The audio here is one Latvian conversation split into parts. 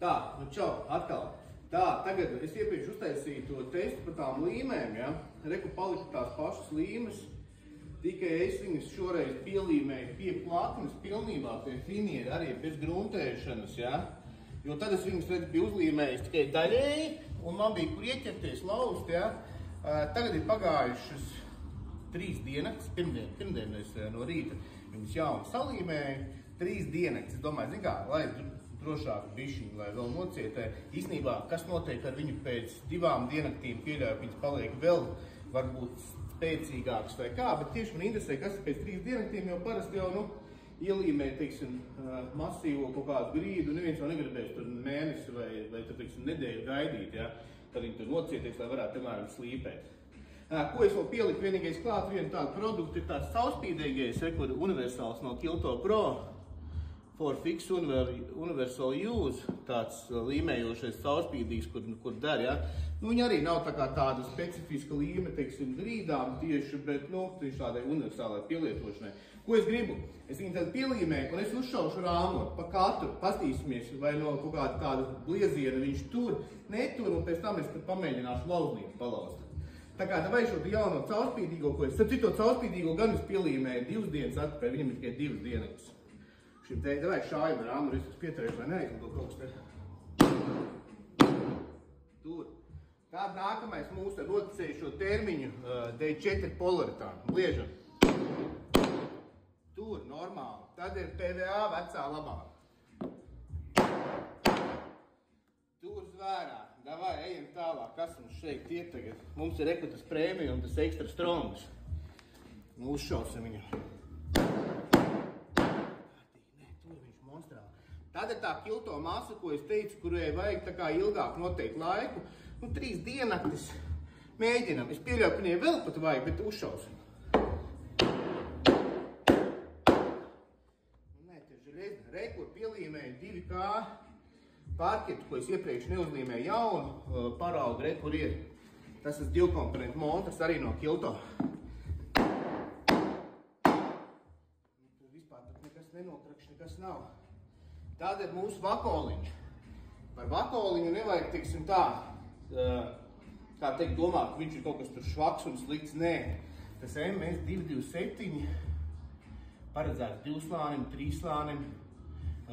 Tā, nu čau, atkal. Tā, tagad es iepriekš uztaisīju to testu par tām līmēm, ja? Reku palika tās pašas līmes, tikai es viņas šoreiz pielīmēju pie plaknes pilnībā, pie finieri, arī bez gruntēšanas, ja? Jo tad es viņas redzu biju uzlīmējis tikai daļēji, un man bija kur ieķerties, laust, ja? Tagad ir pagājušas 3 diennaktis, pirmdien es no rīta viņas jaunu salīmēju, 3 diennaktis, es domāju, zin kā, lai drošāk bišķiņi, lai vēl nocietē. Īstenībā, kas notiek ar viņu pēc 2 diennaktīm, pieļauju, viņas paliek vēl varbūt spēcīgāks vai kā, bet tieši man interesē, kas pēc 3 diennaktīm jau parasti jau, ielīmē, teiksim, masīvo kaut kādu grīdu, neviens jau negribēs tur mēnesi vai tur, teiksim, nedēļu gaidīt, ja, kad viņi tur nocieties, lai varētu, piemēram, slīpēt. Ko es vēl pieliku vienīgais klāt, vienu tādu produktu, ir tāds caurspīdīgais, kur universāls no Kilto Pro, For Fix Universal Use, tāds līmējošais caurspīdīgs, kur der, ja. Viņi arī nav tā kā tāda specifiska līme, teiksim, grīdām tieši, bet, tieši tādai universālai pielietošanai. Ko es gribu? Es viņu tad pielīmēju, un es uzšaušu rāmot pa katru, pastīsimies, vai no kaut kāda tāda blieziena viņš tur, netur, un pēc tam es tad pamēģināšu lauznību palaust. Tā kā vai šo jauno caurspīdīgo, ko es, starp citu caurspīdīgo gan es pielīmēju 2 dienas atpakaļ, viņam ir tikai 2 dienas. Šim te, davai šāju ar āmuru, es pieturēšu, vai neizmanto kaut kas te. Tur. Tād nākamais mūsu ar noticējušo termiņu D4 polaritānu. Bliežam. Tur, normāli. Tad ir PVA vecā labā. Tur zvērā. Davai, ejam tālāk. Kas mums šeit ir tagad? Mums ir Ekutas Premium, tas Extra Strongs. Uzšausim viņu. Tad ir tā Kilto masa, ko es teicu, kurai vajag tā kā ilgāk noteikt laiku. 3 diennaktis mēģinam. Es pieļauju, ka viņai vēl pat vajag, bet uzšausim. Nē, te rekur pielīmēju 2K parketu, ko es iepriekš neuzlīmēju jaunu paraugu, rekur ir. Tas ir 2 komponentu montrs arī no Kilto. Tur vispār nekas nenokrakš, nekas nav. Tāda ir mūsu vakoliņš. Par vakoliņu nevajag, teiksim tā, kā teikt, domāt, ka viņš ir kaut kas tur švaks un slikts. Nē, tas MS227 paredzēts 2 slānim, 3 slānim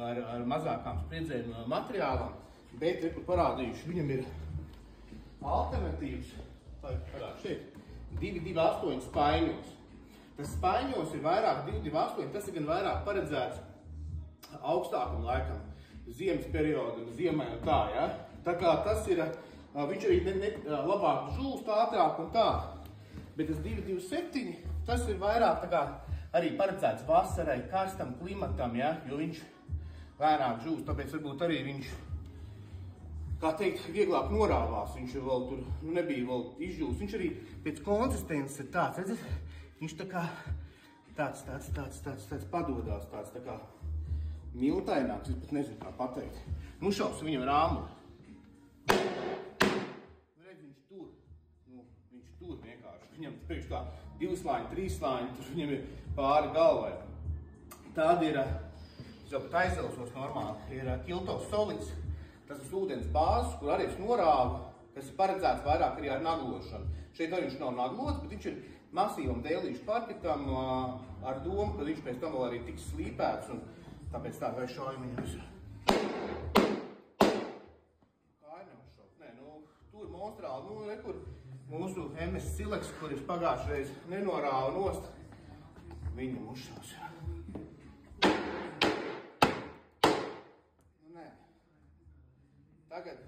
ar mazākām spriedzēm materiālām, bet, kur parādījuši, viņam ir alternatīvs, parād šeit, 228 spaiņos. Tas spaiņos ir vairāk 228, tas ir gan vairāk paredzēts augstākam laikam, ziemas periodam, ziemai un tā, ja? Tā kā tas ir, viņš arī labāk žūst ātrāk un tā, bet tas 227, tas ir vairāk tā kā arī paredzēts vasarai, karstam klimatam, ja? Jo viņš vairāk žūst, tāpēc varbūt arī viņš, kā teikt, vieglāk norāvās, viņš vēl tur nebija vēl izžūst, viņš arī pēc konsistences ir tāds, redzat, viņš tā kā tāds padodās, tāds tā kā miltaināks, es pat nezinu kā pateikt. Šausim viņam ar āmuru. Redz, viņš tur vienkārši. Viņam priekš kā 2 slāņi, 3 slāņi, tur viņam ir pāri galvai. Tāda ir, es jau pat aizdelsos normāli, ir Kilto Solids. Tas ir ūdens bāzes, kur arī es norāvu, kas ir paredzēts vairāk arī ar naglošanu. Šeit arī viņš nav naglots, bet viņš ir masīvam dēlīšu parketam ar domu, ka viņš pēc tam vēl arī tiks slīpēts. Tāpēc tā vai šauju viņu visu. Kā ir neuzšaut? Nē, tur monstrāli, rekur mūsu MS Silex, kur es pagājušreiz nenorāvu nost, viņam uzšaus. Nē. Tagad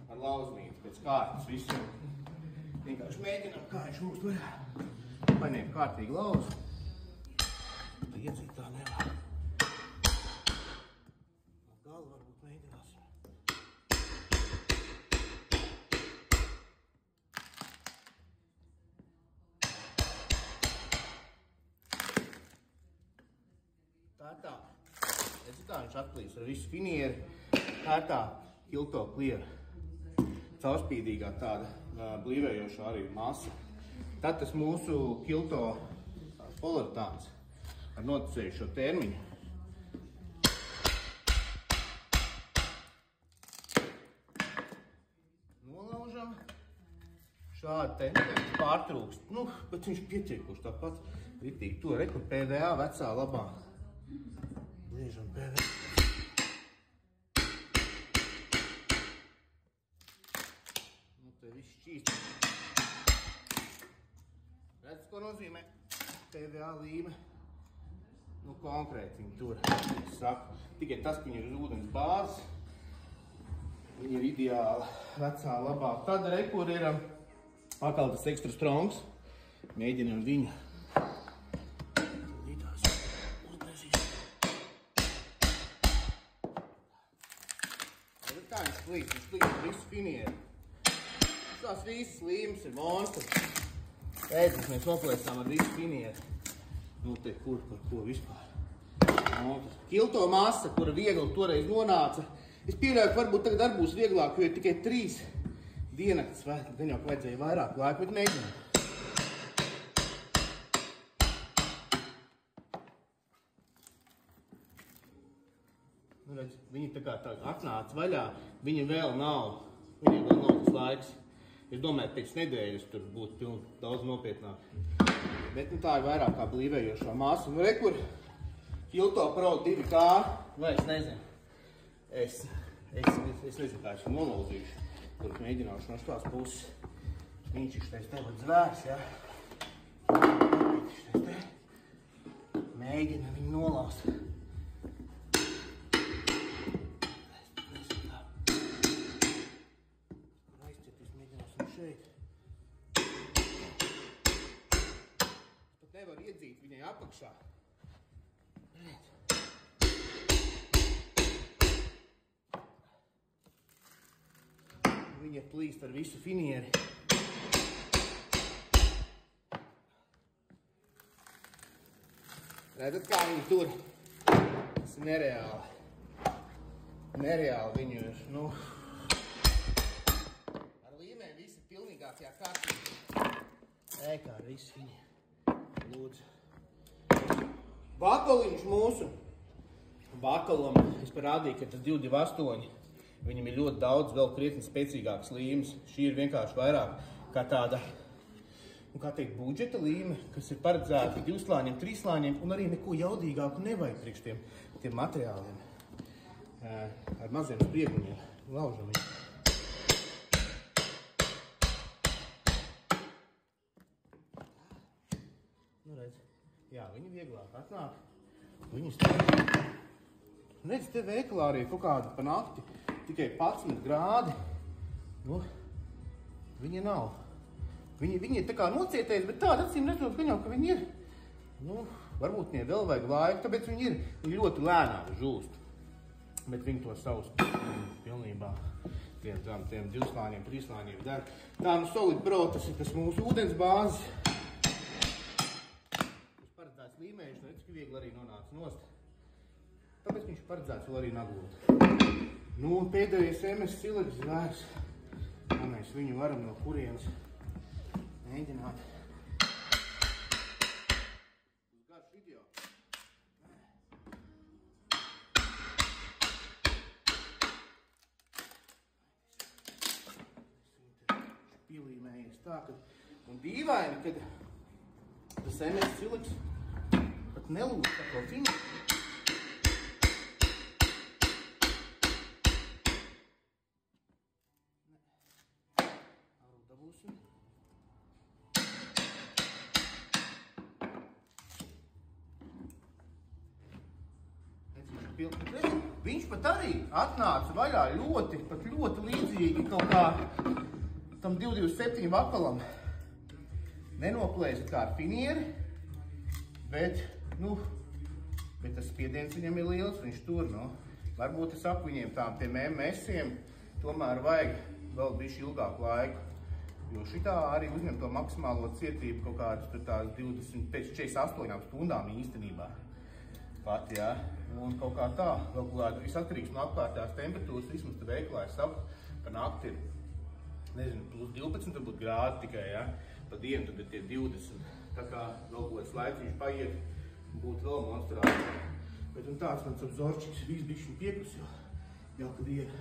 ar lauznīti pēc kārtas visiem. Vienkārši mēģinām, kā viņš mums var paņemt kārtīgi lauzu. Tā iedzīt tā nevar. Varbūt mēģināsim. Tā. Es kā viņš atplīs ar visu finieri. Tā Kilto Clear. Caurspīdīgā tāda blīvējošā arī masa. Tad tas mūsu Kilto polaritāns ar noticējušo termiņu. Šādi te pārtrūkst, nu, bet viņš pietiekoši tāpat ritīgi to reku PVA vecā labā. Liežam PVA. Nu, te viss šķīst. Redz, ko nozīmē PVA līme? Nu, konkrēti viņi tur, es saku. Tikai tas, ka viņi ir uz ūdens bāzes, viņi ir ideāli vecā labā. Tad rekur ir atkal tas ekstra strongs. Mēģinam viņu. Kā viņš plīst visu finieri. Tās visas līmes ir monstri. Pēdējais mēs noplēstām ar visu finieri. Nu te kur, par ko vispār. Kilto masa, kura viegli toreiz nonāca. Es pieļauju, ka varbūt tagad arī būs vieglāk, jo ir tikai 3 diennakts, vai gan jau vajadzēja vairāk laika, bet mēģinām. Nu, redz, viņi tā kā atnāca vaļā, viņi vēl nav tas laiks. Es domāju, pēc nedēļas tur būtu daudz nopietnāk. Bet nu, tā ir vairāk kā blīvējošā masa. Nu, rekur, Kilto Pro 2K, vai es nezinu. Es nezinu, kā es nolauzīšu. Tur mēģināšu no šitās puses. Viņš ir šitais te pat zvērs, ja. Šitais te. Mēģina viņu nolaust. Aizcetīs, mēģināsim šeit. Pat nevar iedzīt viņai apakšā. Viņa plīst ar visu finieri. Redzat, kā viņi tur? Tas ir nereāli. Nereāli viņu ir, nu. Ar līmēm visi pilnīgākajā kārtībā. Kā ar visu viņi. Lūdzu. Bakaliņš mūsu. Bakalam es parādīju, ka tas 228. Viņam ir ļoti daudz vēl krietni spēcīgāks līmes. Šī ir vienkārši vairāk kā tāda, kā teikt, budžeta līme, kas ir paredzēta 2 slāņiem, 3 slāņiem, un arī neko jaudīgāku nevajag priekš tiem materiāliem. Ar maziem spriegumiem. Laužam viņu. Nu, redz. Jā, viņi vieglāk atnāk. Viņi strādāt. Redz, te veikalā arī kaut kāda pa nakti. Tikai 11 grādi, nu, viņi nav. Viņi ir tā kā nocietējas, bet tāda acīm redzot, ka viņi ir. Nu, varbūt viņai vēl vajag laiku, tāpēc viņi ļoti lēnām žūst. Bet viņi to savus pilnībā tiem 2 slāņiem, 3 slāņiem dara. Tā, nu, Solid Pro, tas ir tas mūsu ūdens bāzes. Tas paredzēts līmējuši, redz, ka viegli arī nonāca nost. Tāpēc viņš paredzēts vēl arī naglot. Nu, pēdējais MS Silex zvērs. Kā mēs viņu varam no kurienes mēģināt. Uz garš video. Pielīmējies tā, ka... Un dīvaini, kad tas MS Silex pat nelūst tā kā viņa. Dabūsim. Viņš pat arī atnāca vaļā ļoti līdzīgi kaut kā tam 227 vakalam. Nenoplēst kā ar finieri, bet tas spiediens viņam ir liels, viņš tur, nu. Varbūt es saku viņiem tiem MS-iem, tomēr vajag vēl bišķi ilgāku laiku. Jo šitā arī uzņem to maksimālo cietību kaut kādas tās 20 pēc 48 stundām īstenībā. Pat, jā. Un kaut kā tā, vēl kādā viss atkarīgs no apkārtējās temperatūras, vismaz te veiklā es saku, pa nakti ir, nezinu, plus 12 varbūt grādi tikai, jā. Pa dienu tad ir tie 20. Tā kā vēl kāds laiciņš paiet, būtu vēl monstrāli. Bet un tāds mans apzorčiks viss bišķiņ piekus, jau kad ir.